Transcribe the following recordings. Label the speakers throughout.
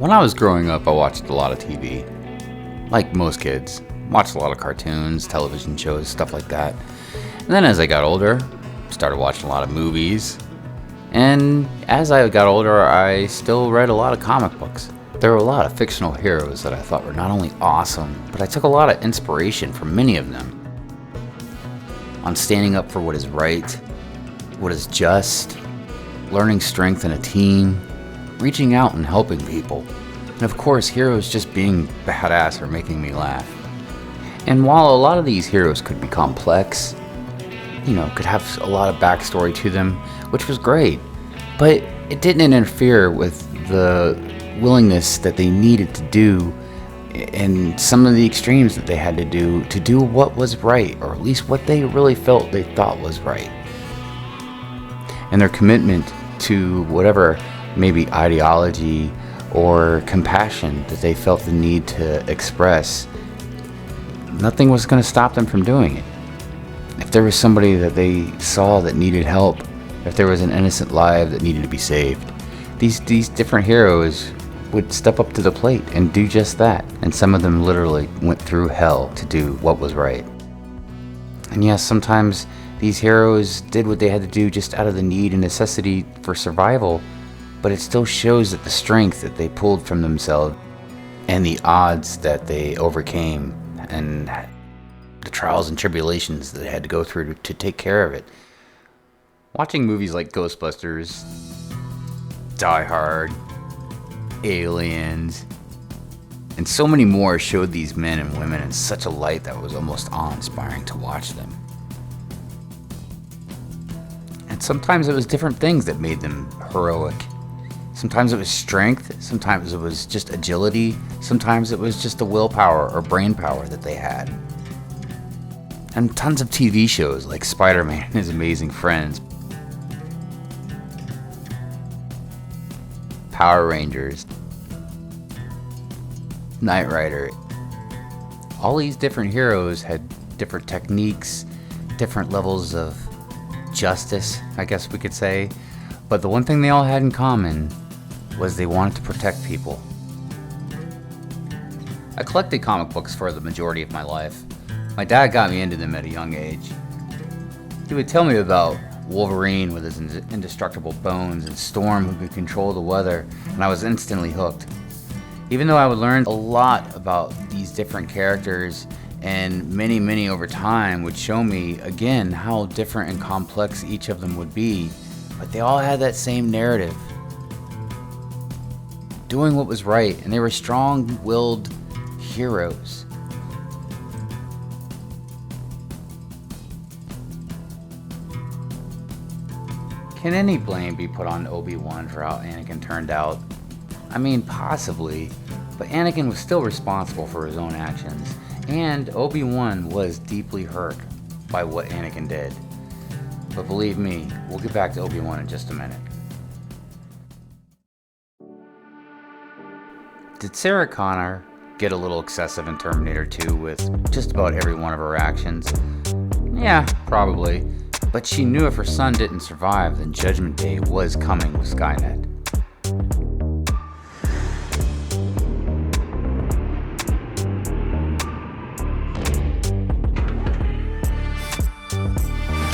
Speaker 1: When I was growing up, I watched a lot of TV. Like most kids. Watched a lot of cartoons, television shows, stuff like that. And then as I got older, started watching a lot of movies. And as I got older, I still read a lot of comic books. There were a lot of fictional heroes that I thought were not only awesome, but I took a lot of inspiration from many of them. On standing up for what is right, what is just, learning strength in a team, reaching out and helping people, and of course heroes just being badass or making me laugh. And while a lot of these heroes could be complex, could have a lot of backstory to them, which was great, but it didn't interfere with the willingness that they needed to do and some of the extremes that they had to do what was right, or at least what they really felt they thought was right. And their commitment to whatever maybe ideology or compassion that they felt the need to express, nothing was going to stop them from doing it. If there was somebody that they saw that needed help, if there was an innocent life that needed to be saved, these different heroes would step up to the plate and do just that. And some of them literally went through hell to do what was right. And yes, sometimes these heroes did what they had to do just out of the need and necessity for survival, but it still shows that the strength that they pulled from themselves and the odds that they overcame and the trials and tribulations that they had to go through to take care of it. Watching movies like Ghostbusters, Die Hard, Aliens, and so many more showed these men and women in such a light that was almost awe-inspiring to watch them. And sometimes it was different things that made them heroic. Sometimes it was strength, sometimes it was just agility, sometimes it was just the willpower or brain power that they had. And tons of TV shows like Spider-Man and His Amazing Friends, Power Rangers, Knight Rider. All these different heroes had different techniques, different levels of justice, I guess we could say. But the one thing they all had in common was they wanted to protect people. I collected comic books for the majority of my life. My dad got me into them at a young age. He would tell me about Wolverine with his indestructible bones and Storm who could control the weather, and I was instantly hooked. Even though I would learn a lot about these different characters, and many over time would show me again how different and complex each of them would be, but they all had that same narrative. Doing what was right, and they were strong-willed heroes. Can any blame be put on Obi-Wan for how Anakin turned out? I mean, possibly, but Anakin was still responsible for his own actions, and Obi-Wan was deeply hurt by what Anakin did. But believe me, we'll get back to Obi-Wan in just a minute. Did Sarah Connor get a little excessive in Terminator 2 with just about every one of her actions? Yeah, probably. But she knew if her son didn't survive, then Judgment Day was coming with Skynet.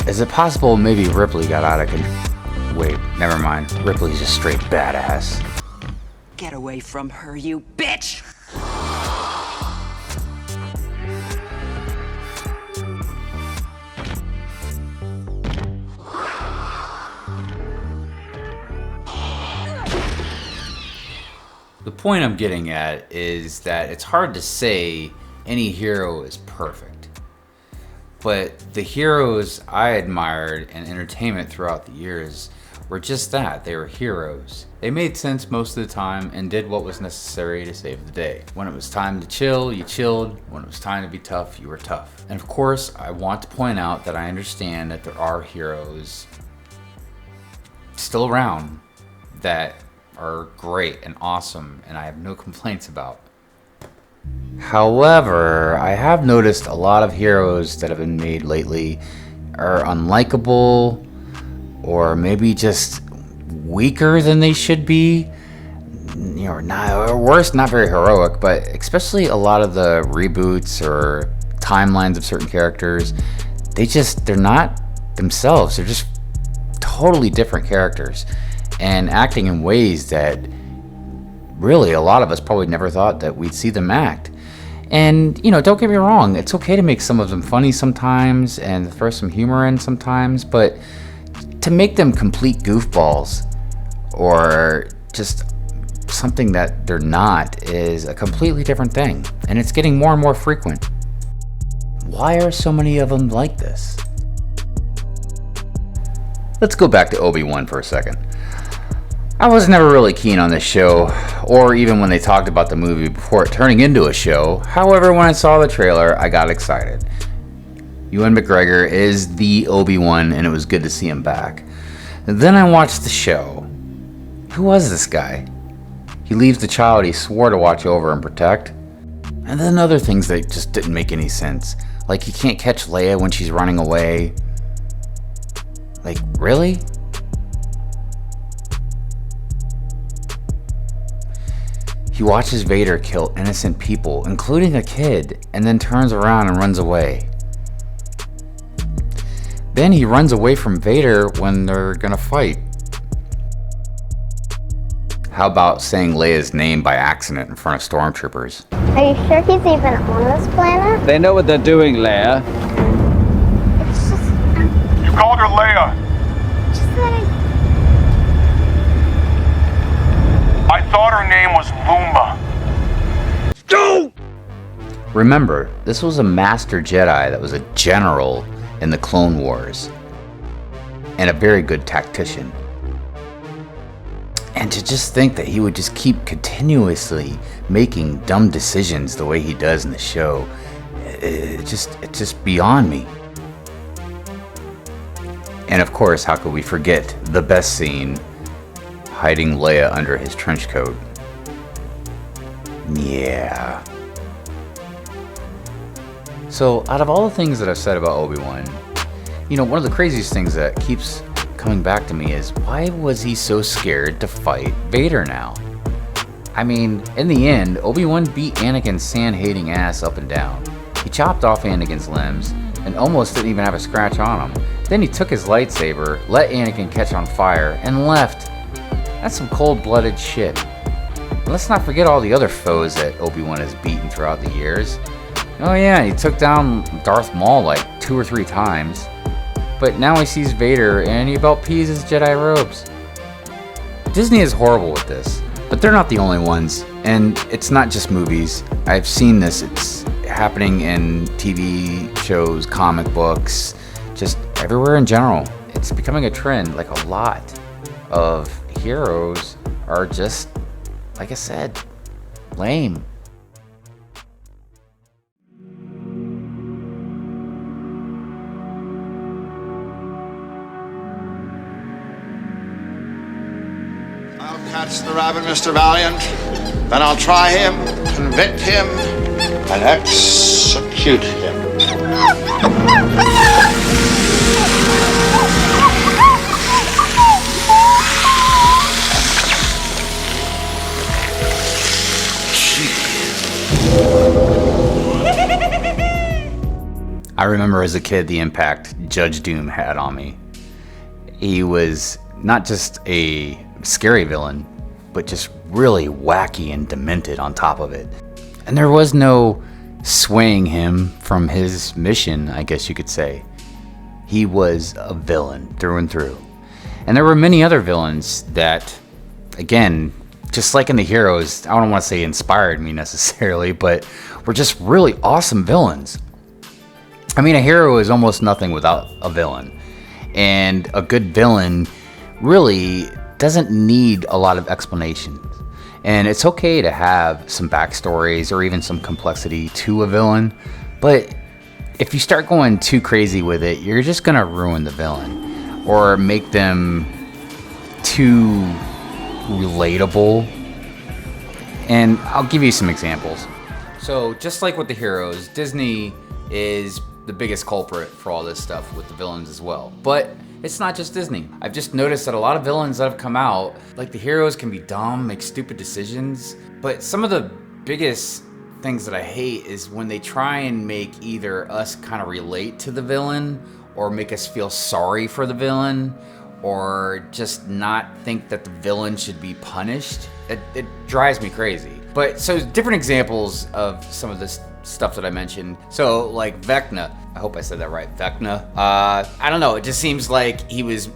Speaker 1: Is it possible maybe Ripley got out of control? Wait, never mind. Ripley's just straight badass.
Speaker 2: Get away from her, you bitch!
Speaker 1: The point I'm getting at is that it's hard to say any hero is perfect. But the heroes I admired in entertainment throughout the years were just that. They were heroes. They made sense most of the time and did what was necessary to save the day. When it was time to chill, you chilled. When it was time to be tough, you were tough. And of course, I want to point out that I understand that there are heroes still around that are great and awesome, and I have no complaints about. However, I have noticed a lot of heroes that have been made lately are unlikable, or maybe just weaker than they should be. or worse, not very heroic, but especially a lot of the reboots or timelines of certain characters, they're not themselves. They're just totally different characters and acting in ways that really a lot of us probably never thought that we'd see them act. And, don't get me wrong, it's okay to make some of them funny sometimes and throw some humor in sometimes, but to make them complete goofballs or just something that they're not is a completely different thing, and it's getting more and more frequent. Why are so many of them like this? Let's go back to Obi-Wan for a second. I was never really keen on this show, or even when they talked about the movie before it turning into a show. However, when I saw the trailer, I got excited. Ewan McGregor is the Obi-Wan, and it was good to see him back. And then I watched the show. Who was this guy? He leaves the child he swore to watch over and protect. And then other things that just didn't make any sense. Like he can't catch Leia when she's running away. Like, really? He watches Vader kill innocent people, including a kid, and then turns around and runs away. Then he runs away from Vader when they're gonna fight. How about saying Leia's name by accident in front of stormtroopers?
Speaker 3: Are you sure he's even on this planet?
Speaker 4: They know what they're doing, Leia.
Speaker 3: It's just...
Speaker 5: You called her Leia.
Speaker 3: just that
Speaker 5: I thought her name was Luma.
Speaker 1: Don't! Remember, this was a Master Jedi that was a general in the Clone Wars. And a very good tactician. And to just think that he would just keep continuously making dumb decisions the way he does in the show, it's just beyond me. And of course, how could we forget the best scene, hiding Leia under his trench coat? Yeah. So, out of all the things that I've said about Obi-Wan, one of the craziest things that keeps coming back to me is, why was he so scared to fight Vader now? I mean, in the end, Obi-Wan beat Anakin's sand-hating ass up and down. He chopped off Anakin's limbs and almost didn't even have a scratch on him. Then he took his lightsaber, let Anakin catch on fire, and left. That's some cold-blooded shit. And let's not forget all the other foes that Obi-Wan has beaten throughout the years. Oh yeah, he took down Darth Maul like 2 or 3 times. But now he sees Vader and he about pees his Jedi robes. Disney is horrible with this, but they're not the only ones. And it's not just movies. I've seen this. It's happening in TV shows, comic books, just everywhere in general. It's becoming a trend. Like, a lot of heroes are just, like I said, lame.
Speaker 6: Catch the rabbit, Mr. Valiant. Then I'll try him, convict him, and execute him.
Speaker 1: I remember as a kid the impact Judge Doom had on me. He was not just a scary villain, but just really wacky and demented on top of it. And there was no swaying him from his mission, I guess you could say. He was a villain through and through. And there were many other villains that, again, just like in the heroes, I don't want to say inspired me necessarily, but were just really awesome villains. I mean, a hero is almost nothing without a villain. And a good villain really doesn't need a lot of explanations. And it's okay to have some backstories or even some complexity to a villain, but if you start going too crazy with it, you're just gonna ruin the villain or make them too relatable. And I'll give you some examples. So just like with the heroes, Disney is the biggest culprit for all this stuff with the villains as well. But It's not just Disney. I've just noticed that a lot of villains that have come out, like the heroes can be dumb, make stupid decisions, but some of the biggest things that I hate is when they try and make either us kind of relate to the villain or make us feel sorry for the villain or just not think that the villain should be punished. It drives me crazy. But so different examples of some of this stuff that I mentioned. So like Vecna, I hope I said that right, Vecna. I don't know, it just seems like he was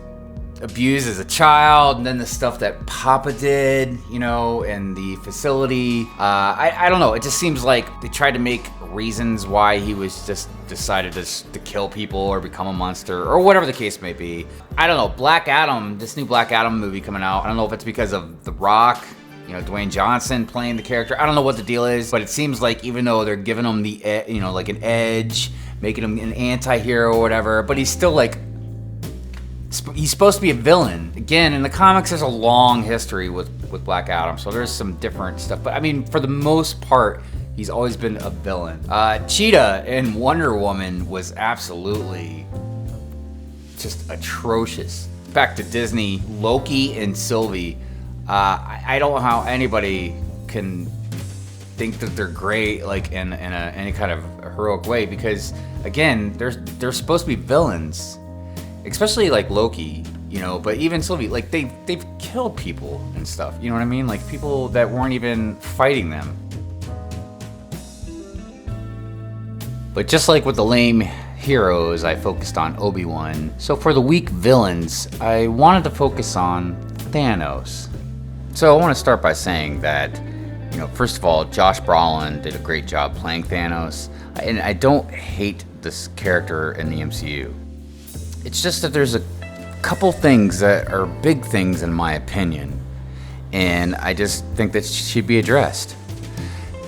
Speaker 1: abused as a child, and then the stuff that Papa did, you know, in the facility. I don't know, it just seems like they tried to make reasons why he was just decided to kill people or become a monster or whatever the case may be. I don't know, Black Adam, this new Black Adam movie coming out, I don't know if it's because of The Rock, you know, Dwayne Johnson playing the character. I don't know what the deal is, but it seems like even though they're giving him the, you know, like an edge, making him an anti-hero or whatever, but he's still like, he's supposed to be a villain. Again, in the comics, there's a long history with Black Adam, so there's some different stuff. But I mean, for the most part, he's always been a villain. Cheetah in Wonder Woman was absolutely just atrocious. Back to Disney, Loki and Sylvie. I don't know how anybody can think that they're great, like in any kind of heroic way, because again, they're supposed to be villains, especially like Loki, you know. But even Sylvie, like they've killed people and stuff. You know what I mean? Like people that weren't even fighting them. But just like with the lame heroes, I focused on Obi-Wan. So for the weak villains, I wanted to focus on Thanos. So I want to start by saying that, you know, first of all, Josh Brolin did a great job playing Thanos, and I don't hate this character in the MCU. It's just that there's a couple things that are big things in my opinion, and I just think that should be addressed.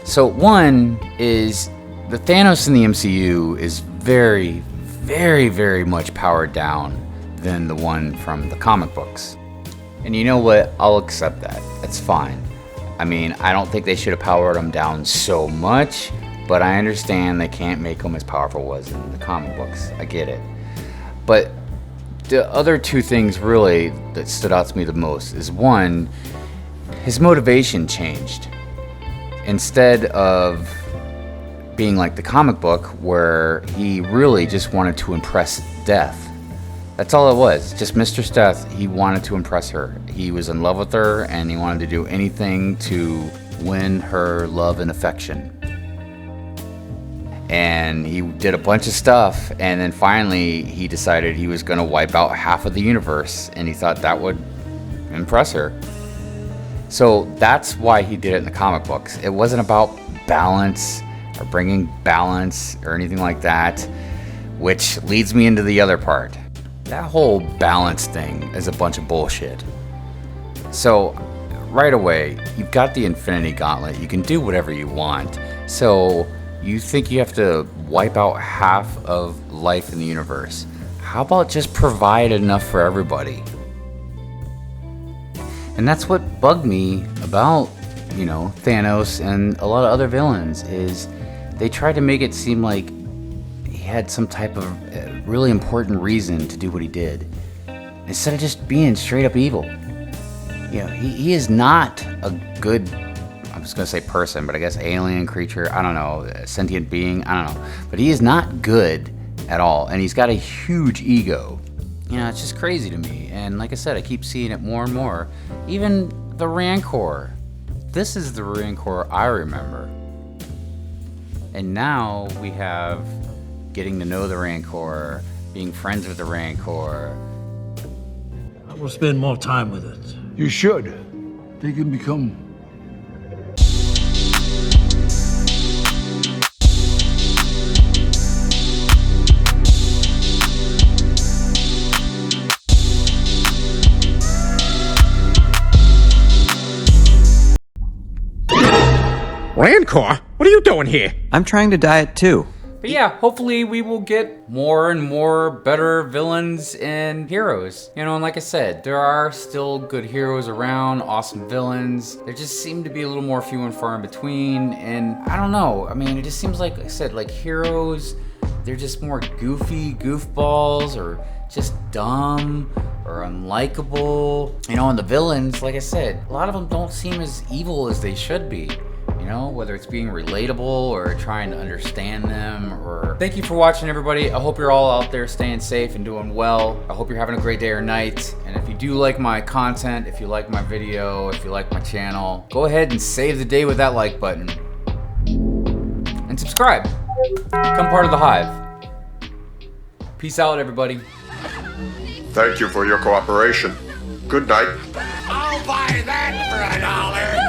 Speaker 1: So one is the Thanos in the MCU is very, very, very much powered down than the one from the comic books. And you know what? I'll accept that. That's fine. I mean, I don't think they should have powered him down so much, but I understand they can't make him as powerful as in the comic books. I get it. But the other two things really that stood out to me the most is one, his motivation changed. Instead of being like the comic book where he really just wanted to impress Death. That's all it was, just Mr. Death. He wanted to impress her. He was in love with her and he wanted to do anything to win her love and affection. And he did a bunch of stuff, and then finally he decided he was gonna wipe out half of the universe, and he thought that would impress her. So that's why he did it in the comic books. It wasn't about balance or bringing balance or anything like that, which leads me into the other part. That whole balance thing is a bunch of bullshit. So right away, you've got the Infinity Gauntlet. You can do whatever you want. So you think you have to wipe out half of life in the universe. How about just provide enough for everybody? And that's what bugged me about, you know, Thanos and a lot of other villains, is they tried to make it seem like he had some type of really important reason to do what he did, instead of just being straight up evil. You know, he is not a good, I was gonna say person, but I guess alien creature, I don't know, sentient being, I don't know. But he is not good at all, and he's got a huge ego. You know, it's just crazy to me. And like I said, I keep seeing it more and more. Even the Rancor. This is the Rancor I remember. And now we have getting to know the Rancor, being friends with the Rancor.
Speaker 4: I will spend more time with it.
Speaker 7: You should. They can become...
Speaker 8: Rancor? What are you doing here?
Speaker 9: I'm trying to diet too.
Speaker 1: But yeah, hopefully we will get more and more better villains and heroes. You know, and like I said, there are still good heroes around, awesome villains. There just seem to be a little more few and far in between. And I don't know, I mean, it just seems like I said, like heroes They're just more goofy goofballs, or just dumb or unlikable. You know, and the villains, like I said, a lot of them don't seem as evil as they should be. You know, whether it's being relatable or trying to understand them. Or thank you for watching, everybody. I hope you're all out there staying safe and doing well. I hope you're having a great day or night. And if you do like my content, if you like my video, if you like my channel, go ahead and save the day with that like button. And subscribe. Become part of the Hive. Peace out, everybody.
Speaker 9: Thank you for your cooperation. Good night.
Speaker 8: I'll buy that for $1.